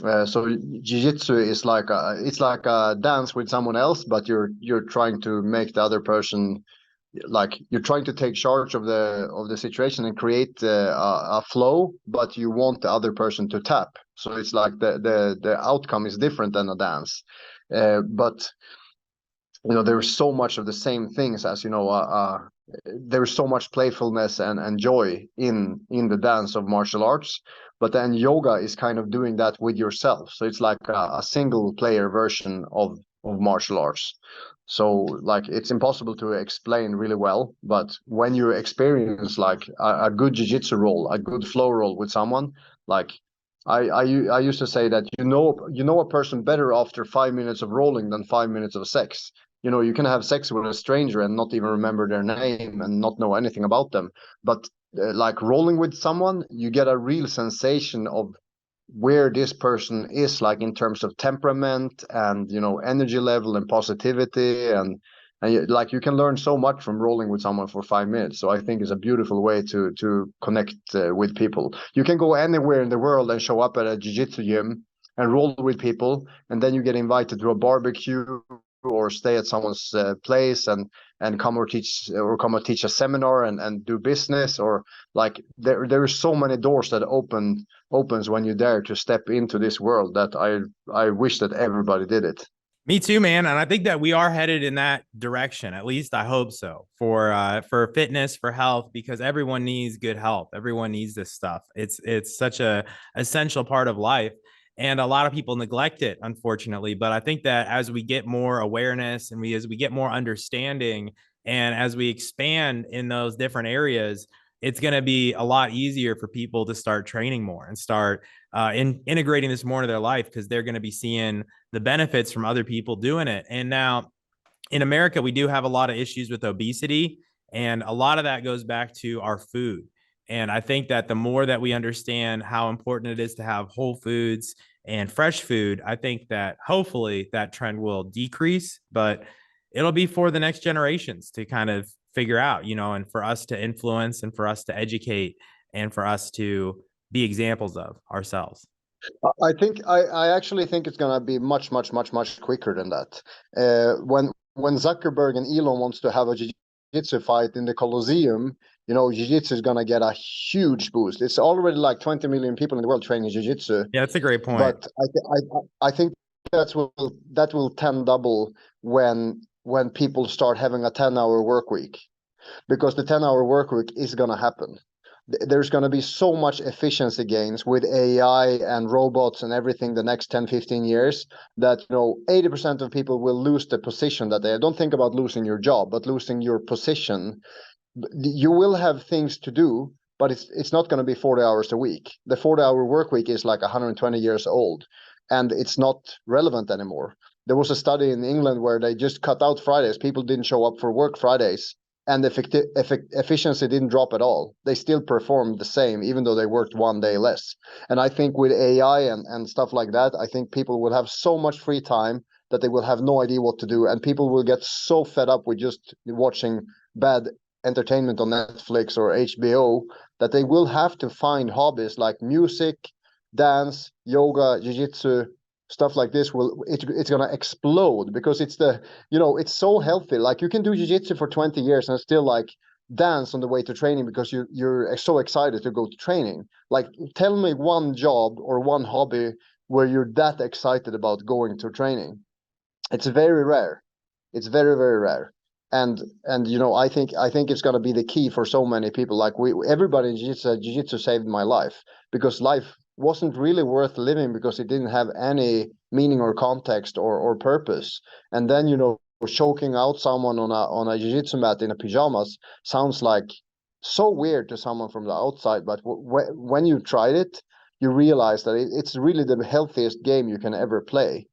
So jiu-jitsu is like it's like a dance with someone else, but you're trying to make the other person, like you're trying to take charge of the situation and create a flow, but you want the other person to tap. So it's like the outcome is different than a dance, but there's so much of the same things as there's so much playfulness and joy in the dance of martial arts, but then yoga is kind of doing that with yourself, so it's like a single player version of martial arts. So like it's impossible to explain really well, but when you experience like a good jiu-jitsu roll, a good flow roll with someone, like I used to say that a person better after 5 minutes of rolling than 5 minutes of sex. You can have sex with a stranger and not even remember their name and not know anything about them, but like rolling with someone, you get a real sensation of where this person is, like in terms of temperament and energy level and positivity, and like you can learn so much from rolling with someone for 5 minutes. So I think it's a beautiful way to connect with people. You can go anywhere in the world and show up at a jiu-jitsu gym and roll with people, and then you get invited to a barbecue or stay at someone's place and come or teach a seminar and do business, or like there are so many doors that opens when you dare to step into this world, that I wish that everybody did it. Me too, man. And I think that we are headed in that direction. At least I hope so, for fitness, for health, because everyone needs good health. Everyone needs this stuff. It's such a essential part of life. And a lot of people neglect it, unfortunately. But I think that as we get more awareness and as we get more understanding and as we expand in those different areas, it's going to be a lot easier for people to start training more and start integrating this more into their life, because they're going to be seeing the benefits from other people doing it. And now in America, we do have a lot of issues with obesity, and a lot of that goes back to our food. And I think that the more that we understand how important it is to have whole foods and fresh food, I think that hopefully that trend will decrease, but it'll be for the next generations to kind of figure out, and for us to influence and for us to educate and for us to be examples of ourselves. I actually think it's gonna be much, much, much, much quicker than that. When Zuckerberg and Elon wants to have a jiu-jitsu fight in the Colosseum, jiu-jitsu is gonna get a huge boost. It's already like 20 million people in the world training jiu-jitsu. Yeah, that's a great point. But I think that will 10 double when people start having a 10-hour work week, because the 10-hour work week is gonna happen. There's going to be so much efficiency gains with AI and robots and everything the next 10, 15 years, that 80% of people will lose the position that they don't think about losing your job, but losing your position. You will have things to do, but it's not going to be 40 hours a week. The 40-hour work week is like 120 years old, and it's not relevant anymore. There was a study in England where they just cut out Fridays. People didn't show up for work Fridays, and the efficiency didn't drop at all. They still performed the same, even though they worked one day less. And I think with AI and stuff like that, I think people will have so much free time that they will have no idea what to do. And people will get so fed up with just watching bad entertainment on Netflix or HBO that they will have to find hobbies like music, dance, yoga, jiu-jitsu, stuff like this. It's going to explode, because it's so healthy. Like you can do jiu-jitsu for 20 years and still like dance on the way to training because you're so excited to go to training. Like tell me one job or one hobby where you're that excited about going to training. It's very rare. It's very, very rare. And I think it's going to be the key for so many people. Like everybody in jiu-jitsu saved my life, because life wasn't really worth living because it didn't have any meaning or context or purpose. And then choking out someone on a jiu-jitsu mat in a pajamas sounds like so weird to someone from the outside, but when you tried it, you realize that it's really the healthiest game you can ever play.